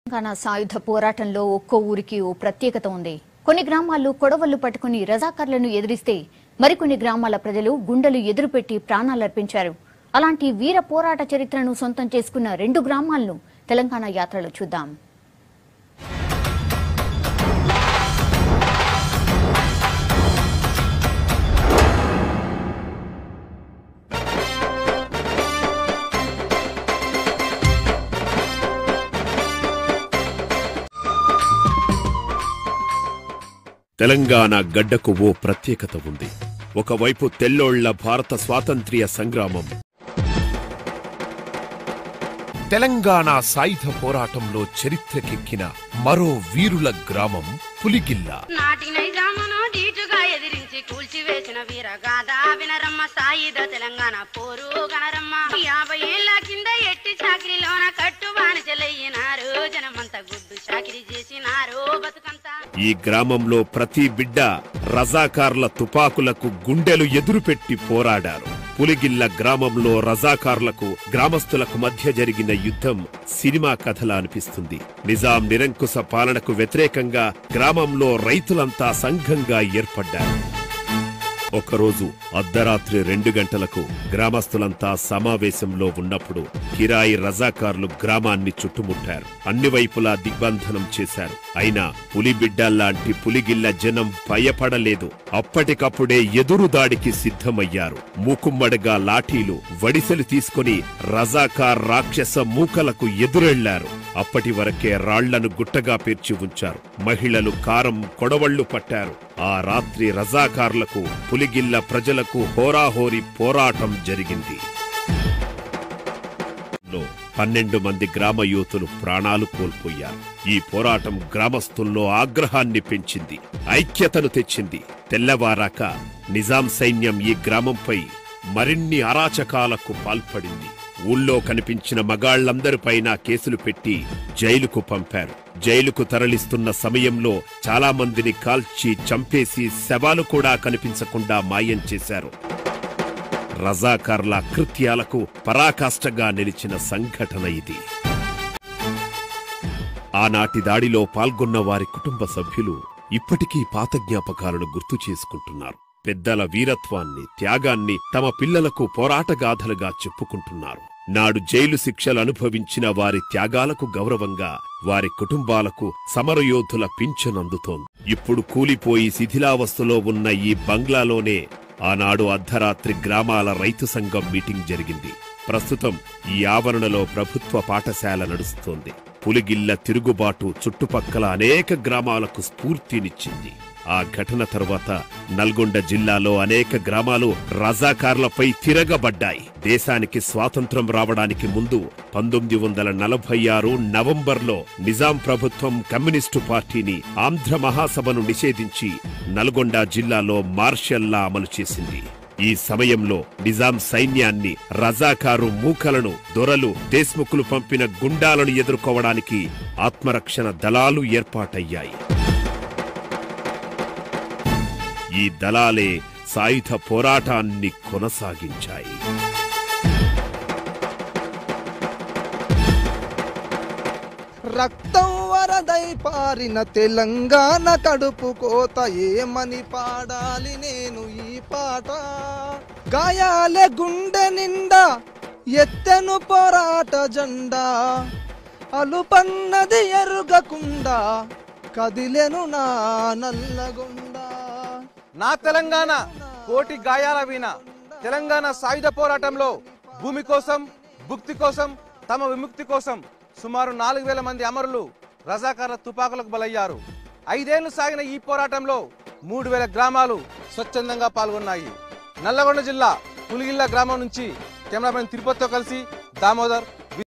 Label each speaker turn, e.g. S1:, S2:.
S1: తెలంగాణ సాయుధ పోరాటంలో ఒక్కో ఊరికి ఓ ప్రత్యేకత ఉంది. కొన్ని గ్రామాల్లో కొడవళ్లు పట్టుకుని రజాకార్లను ఎదిరిస్తే మరికొన్ని గ్రామాల ప్రజలు గుండెలు ఎదురుపెట్టి ప్రాణాలర్పించారు. అలాంటి వీర పోరాట చరిత్రను సొంతం చేసుకున్న 2 గ్రామాలను తెలంగాణ యాత్రలో చూద్దాం.
S2: తెలంగాణ గడ్డకు ఓ ప్రత్యేకత ఉంది. ఒకవైపు తెల్లోళ్ల భారత స్వాతంత్ర్య సంగ్రామం, తెలంగాణ సాయుధ పోరాటంలో చరిత్రకెక్కిన మరో వీరుల గ్రామం పులిగిల్ల.
S3: కూల్చివేసిన వీరగాథ వినరమ్మ సాయుధ తెలంగాణ పోరు గణరమ్మ. 50 ఏళ్ల కింద ఎట్టి చాకిరిలోన కట్టు బానిసలయ్యినారు. జనమంతా గుడ్డు చాకిరి చేసినారు బతుకంతా.
S2: ఈ గ్రామంలో ప్రతి బిడ్డ రజాకార్ల తుపాకులకు గుండెలు ఎదురుపెట్టి పోరాడారు. పులిగిల్ల గ్రామంలో రజాకార్లకు గ్రామస్తులకు మధ్య జరిగిన యుద్ధం సినిమా కథలా అనిపిస్తుంది. నిజాం నిరంకుశ పాలనకు వ్యతిరేకంగా గ్రామంలో రైతులంతా సంఘంగా ఏర్పడ్డారు. ఒకరోజు అర్ధరాత్రి 2 గంటలకు గ్రామస్తులంతా సమావేశంలో ఉన్నప్పుడు కిరాయి రజాకార్లు గ్రామాన్ని చుట్టుముట్టారు. అన్ని వైపులా దిగ్బంధనం చేశారు. అయినా పులిబిడ్డల్లాంటి పులిగిల్ల జనం భయపడలేదు. అప్పటికప్పుడే ఎదురుదాడికి సిద్ధమయ్యారు. మూకుమ్మడిగా లాఠీలు, వడిసెలు తీసుకుని రజాకార్ రాక్షస మూకలకు ఎదురెళ్లారు. అప్పటి వరకే రాళ్లను గుట్టగా పేర్చి ఉంచారు. మహిళలు కారం, కొడవళ్లు పట్టారు. ఆ రాత్రి రజాకార్లకు, పులిగిల్ల ప్రజలకు హోరాహోరీ పోరాటం జరిగింది. 12 మంది గ్రామ యూతులు ప్రాణాలు కోల్పోయారు. ఈ పోరాటం గ్రామస్తుల్లో ఆగ్రహాన్ని పెంచింది, ఐక్యతను తెచ్చింది. తెల్లవారాక నిజాం సైన్యం ఈ గ్రామంపై మరిన్ని అరాచకాలకు పాల్పడింది. ఊళ్ళో కనిపించిన మగాళ్లందరిపైన కేసులు పెట్టి జైలుకు పంపారు. జైలుకు తరలిస్తున్న సమయంలో చాలా మందిని కాల్చి చంపేసి శవాలు కూడా కనిపించకుండా మాయం చేశారు. రజాకార్ల కృత్యాలకు పరాకాష్ఠగా నిలిచిన సంఘటన ఇది. ఆనాటి దాడిలో పాల్గొన్న వారి కుటుంబ సభ్యులు ఇప్పటికీ పాత జ్ఞాపకాలను గుర్తు చేసుకుంటున్నారు. పెద్దల వీరత్వాన్ని, త్యాగాన్ని తమ పిల్లలకు పోరాటగాథలుగా చెప్పుకుంటున్నారు. నాడు జైలు శిక్షలు అనుభవించిన వారి త్యాగాలకు గౌరవంగా వారి కుటుంబాలకు సమరయోధుల పింఛన్ అందుతోంది. ఇప్పుడు కూలిపోయి శిథిలావస్థలో ఉన్న ఈ బంగ్లాలోనే ఆనాడు అర్ధరాత్రి గ్రామాల రైతు సంఘం మీటింగ్ జరిగింది. ప్రస్తుతం ఈ ఆవరణలో ప్రభుత్వ పాఠశాల నడుస్తోంది. పులిగిల్ల తిరుగుబాటు చుట్టుపక్కల అనేక గ్రామాలకు స్ఫూర్తినిచ్చింది. ఆ ఘటన తరువాత నల్గొండ జిల్లాలో అనేక గ్రామాలు రజాకార్లపై తిరగబడ్డాయి. దేశానికి స్వాతంత్రం రావడానికి ముందు 1946 నవంబర్లో నిజాం ప్రభుత్వం కమ్యూనిస్టు పార్టీని, ఆంధ్ర మహాసభను నిషేధించి నల్గొండ జిల్లాలో మార్షల్లా అమలు చేసింది. ఈ సమయంలో నిజాం సైన్యాన్ని, రజాకారు మూకలను, దొరలు, దేశ్ముఖులు పంపిన గుండాలను ఎదుర్కోవడానికి ఆత్మరక్షణ దళాలు ఏర్పాటయ్యాయి. ఈ దళాలే సాయుధ పోరాటాన్ని కొనసాగించాయి.
S4: రక్తం వరదై పారిన తెలంగాణ కడుపు కోత ఏమని పాడాలి నేను ఈ పాట. గాయాలే గుండె నిండా ఎత్తెను పోరాట జెండా. అలుపన్నది ఎరుగకుండా కదిలెను నా నల్లగొండ.
S5: నా తెలంగాణ కోటి గాయాల వీణ. తెలంగాణ సాయుధ పోరాటంలో భూమి కోసం, భుక్తి కోసం, తమ విముక్తి కోసం సుమారు 4000 మంది అమరులు రజాకార్ల తుపాకులకు బలయ్యారు. 5 ఏళ్లు సాగిన ఈ పోరాటంలో 3000 గ్రామాలు స్వచ్ఛందంగా పాల్గొన్నాయి. నల్లగొండ జిల్లా పులిగిల్ల గ్రామం నుంచి కెమెరామెన్ తిరుపతితో కలిసి దామోదర్,